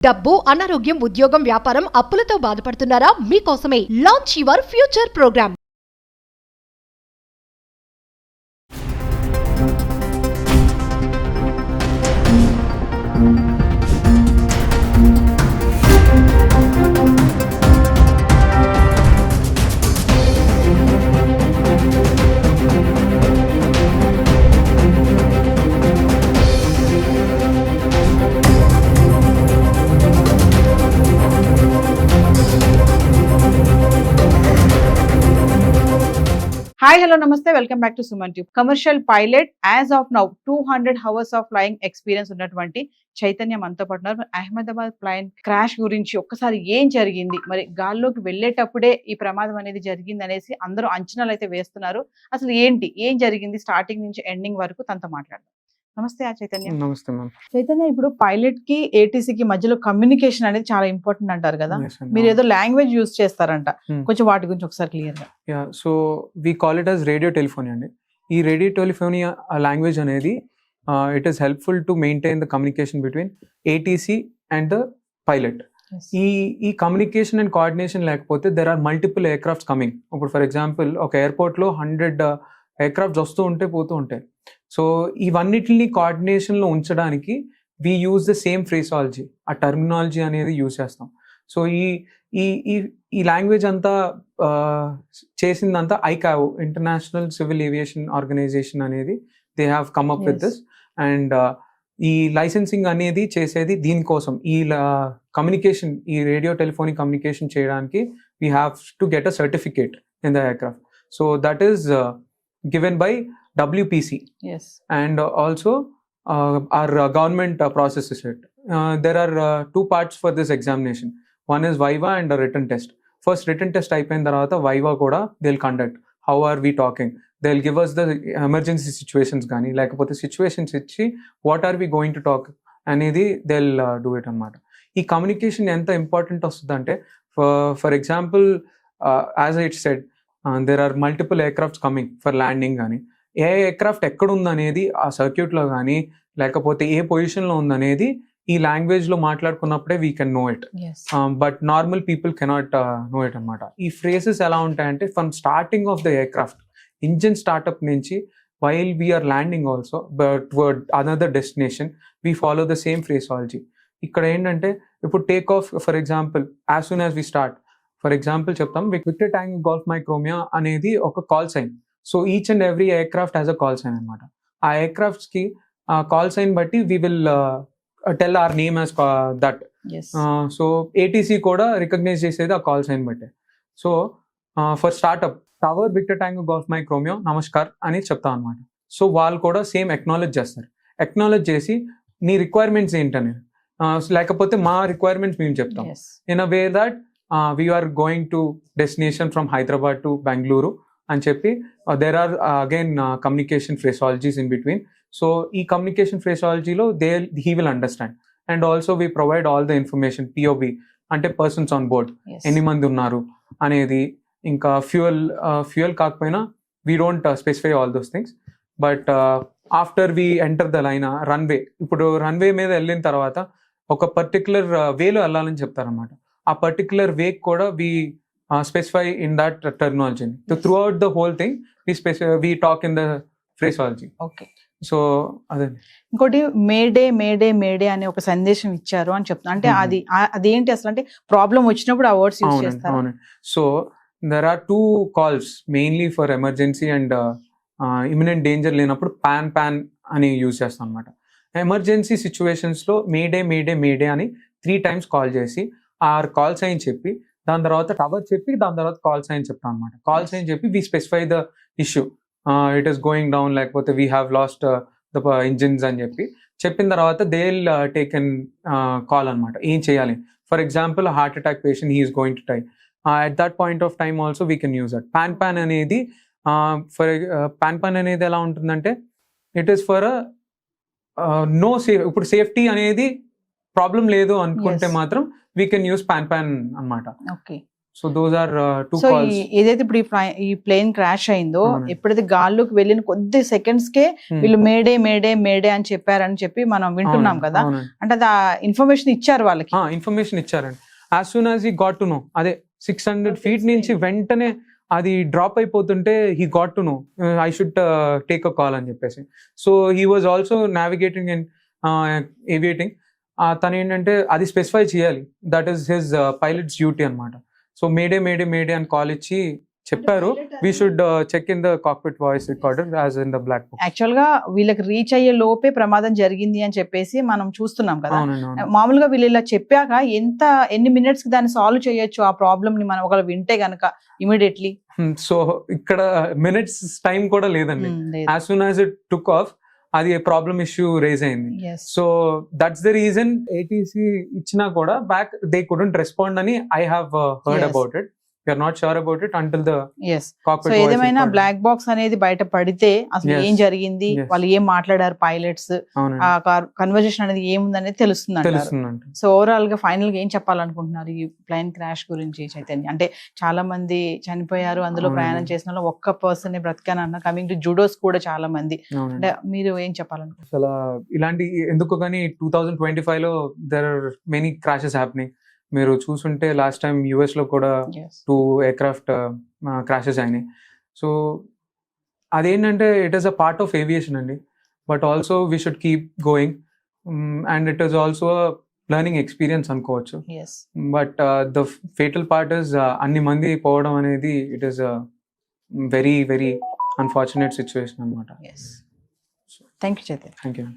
డబ్బు, అనారోగ్యం, ఉద్యోగం, వ్యాపారం, అప్పులతో బాధపడుతున్నారా? మీకోసమే launch your future programme. Hi, hello, namaste. Welcome back to Suman Tube. Commercial pilot as of now 200 hours of flying experience ఉన్నటువంటి చైతన్య మనతో పాటు ఉన్నారు. అహ్మదాబాద్ ప్లేన్ క్రాష్ గురించి ఒక్కసారి ఏం జరిగింది, మరి గాల్లోకి వెళ్ళేటప్పుడే ఈ ప్రమాదం అనేది జరిగింది అనేసి అందరూ అంచనాలు అయితే వేస్తున్నారు. అసలు ఏం జరిగింది స్టార్టింగ్ నుంచి ఎండింగ్ వరకు తనతో మాట్లాడదాం. నమస్తే చైతన్య. నమస్తే మ్యామ్. చైతన్య, ఇప్పుడు పైలట్ కి ఏటీసీకి మధ్యలో కమ్యూనికేషన్ అనేది చాలా ఇంపార్టెంట్ అంటారు కదా, మీరు ఏదో లాంగ్వేజ్ యూజ్ చేస్తారంట, కొంచెం వాటి గురించి ఒకసారి క్లియర్ గా. Yeah, so we call it as radio telephony అండి. ఈ రేడియో టెలిఫోనీ లాంగ్వేజ్ అనేది it is helpful to maintain the communication between ATC and the pilot. ఈ కమ్యూనికేషన్ అండ్ కోఆర్డినేషన్ లేకపోతే there are multiple aircrafts coming. ఇప్పుడు for example ఒక ఎయిర్పోర్ట్లో 100 aircrafts వస్తూ ఉంటే పోతూ ఉంటాయి. సో ఇవన్నిటిని కోఆర్డినేషన్లో ఉంచడానికి వీ యూజ్ ద సేమ్ ఫ్రేసాలజీ, ఆ టర్మినాలజీ అనేది యూజ్ చేస్తాం. సో ఈ లాంగ్వేజ్ అంతా చేసిందంతా ఐకాఓ, ఇంటర్నేషనల్ సివిల్ ఏవియేషన్ ఆర్గనైజేషన్ అనేది they have come up with this. And ఈ లైసెన్సింగ్ అనేది చేసేది దీనికోసం, ఈ కమ్యూనికేషన్, ఈ రేడియో టెలిఫోనిక్ కమ్యూనికేషన్ చేయడానికి we have to get a certificate in the aircraft. So that is given by WPC. Yes. And also our government processes it. There are 2 parts for this examination. One is Viva and a written test. First written test అయిపోయిన తర్వాత Viva కూడా they'll conduct. How are we talking? They'll give us the emergency situations కానీ లేకపోతే situations ఇచ్చి what are we going to talk అనేది they'll do it అన్నమాట. ఈ communication ఎంత ఇంపార్టెంట్ వస్తుందంటే for example as I said, there are multiple aircrafts coming for landing కానీ ఏ aircraft ఎక్కడ ఉందనేది ఆ సర్క్యూట్లో కానీ లేకపోతే ఏ పొజిషన్లో ఉందనేది ఈ లాంగ్వేజ్లో మాట్లాడుకున్నప్పుడే we can know it. But normal people cannot know it అనమాట. ఈ ఫ్రేసెస్ ఎలా ఉంటాయంటే from starting of the aircraft, engine startup నుంచి while we are landing also but word another destination we follow the same phraseology. ఇక్కడ ఏంటంటే ఇప్పుడు take off for example as soon as we start, for example చెప్తాం Victor tango golf mic Romeo అనేది ఒక call sign. So each and every aircraft has a call sign అనమాట. ఆ ఎయిర్క్రాఫ్ట్స్కి call sign బట్టి we will tell our name as that. So ATC కూడా recognise చేసేది ఆ కాల్ సైన్ బట్టే. So for startup tower victor tango golf mic romeo నమస్కార్ అని చెప్తాం అనమాట. సో వాళ్ళు కూడా సేమ్ ఎక్నాలెడ్జ్ చేస్తారు. ఎక్నాలెడ్జ్ చేసి నీ రిక్వైర్మెంట్స్ ఏంటనేది, లేకపోతే మా రిక్వైర్మెంట్స్ మేము చెప్తాం in a way that we are going to destination from Hyderabad to Bangalore అని చెప్పి there are again communication phraseologies in between. So ఈ communication phraseologyలో he will understand. And also we provide all the information, POB అంటే persons on board, ఎన్ని మంది ఉన్నారు అనేది, ఇంకా fuel కాకపోయినా we don't specify all those things. But after we enter the line, runway, ఇప్పుడు runway మీద వెళ్ళిన తర్వాత ఒక పర్టికులర్ వేలో వెళ్ళాలని చెప్తారన్నమాట. ఆ పర్టికులర్ వే కూడా we specify in that terminology. Throughout the whole thing we talk in the phraseology. Okay. So అదే. ఇంకోటి మేడే అనే ఒక సందేశం ఇచ్చారు అని చెప్తున్నా, అంటే అదేంటి అసలు, అంటే ప్రాబ్లం వచ్చినప్పుడు ఆ వర్డ్స్ యూజ్ చేస్తారు. అవును. So there are 2 calls mainly for emergency and imminent danger లేనప్పుడు పాన్ అని యూజ్ చేస్తాం అనమాట. ఎమర్జెన్సీ సిచ్యువేషన్స్లో మేడే అని 3 times కాల్ చేసి ఆర్ కాల్ సైన్ చెప్పి దాని తర్వాత టవర్ చెప్పి దాని తర్వాత కాల్ సైన్ చెప్తాం అనమాట. కాల్ సైన్ చెప్పి we specify the issue, it is going down లేకపోతే we have lost the engines అని చెప్పిన తర్వాత they will take an call అనమాట. ఏం చేయాలి, for example heart attack patient, he is going to die. At that point of time also we can use that. Pan అనేది pan అనేది ఎలా ఉంటుందంటే it is for no safe. ఇప్పుడు safety అనేది problem లేదు అనుకుంటే మాత్రం వీ కెన్ యూస్ పాన్ అన్నమాట. So those are two so calls. ఏదైతే ఇప్పుడు ఈ ప్లేన్ క్రాష్ అయిందో అవునండి. ఎప్పుడైతే గాల్లోకి వెళ్ళిన కొద్ది సెకండ్స్ కే వీళ్ళు మేడే మేడే మేడే అని చెప్పారని చెప్పి మనం వింటున్నాం కదా, అంటే అది ఇన్ఫర్మేషన్ ఇచ్చారు వాళ్ళకి. ఇన్ఫర్మేషన్ ఇచ్చారండి. As soon as he got to know, అదే 600 feet నుంచి వెంటనే అది డ్రాప్ అయిపోతుంటే he got to know I should take a call అని చెప్పేసి. So he was also navigating and aviating. తను ఏంటంటే అది స్పెసిఫై చేయాలి, that is his pilot's duty అనమాట. సో మేడే మేడే మేడే అని కాల్ ఇచ్చి చెప్పారు, we should check in the cockpit voice recorder as in the black box. Actual గా వీళ్ళకి రీచ్ అయ్యే లోపే ప్రమాదం జరిగింది అని చెప్పేసి మనం చూస్తున్నాం కదా. అవునండి, అవును. మామూలుగా వీళ్ళు ఇలా చెప్పాక ఎన్ని మినిట్స్ కి దాన్ని సాల్వ్ చేయొచ్చు ఆ ప్రాబ్లమ్ ని మనం ఒకవేళ వింటే గనక ఇమీడియట్లీ? సో ఇక్కడ మినిట్స్ టైం కూడా లేదండి. As soon as it took off అది ప్రాబ్లమ్ ఇష్యూ రేజ్ అయింది. So that's the reason ATC ఇచ్చినా కూడా బ్యాక్ దే కుడెంట్ రెస్పాండ్ అని I have heard about it. We are not sure about it until the cockpit so voice ఏదేమైనా recording. Black box అనేది బయట పడితే అసలు Yes. ఏం జరిగింది, Yes. వాళ్ళు ఏం మాట్లాడారు పైలట్స్, అవునండి, ఆ కన్వర్జేషన్ అనేది ఏముందనేది తెలుస్తుంది. తెలుస్తుందండి. సో ఓవరాల్ గా ఫైనల్ గా ఏం చెప్పాలనుకుంటున్నారు ఈ ప్లేన్ క్రాష్ గురించి చైతన్య? అంటే చాలా మంది చనిపోయారు, అందులో అవునండి. ప్రయాణం చేసిన వాళ్ళు ఒక్క పర్సన్ బ్రతికానన్న, కమింగ్ టు జుడోస్ కూడా చాలా మంది. అవునండి. అంటే మీరు ఏం చెప్పాలనుకుంటున్నారు? అసలు ఇలాంటి ఎందుకు కానీ 2025 లో there are many crashes happening. మీరు చూసుంటే లాస్ట్ టైం యుఎస్ లో కూడా 2 ఎయిర్క్రాఫ్ట్ క్రాషెస్ అయినాయి. సో అదేంటంటే it is a part of aviation అండి, but also we should keep going and it is also learning experience అనుకోవచ్చు. But the fatal part is అన్ని మంది పోవడం అనేది it is very very unfortunate situation అనమాట. Thank you Chaitanya. Thank you.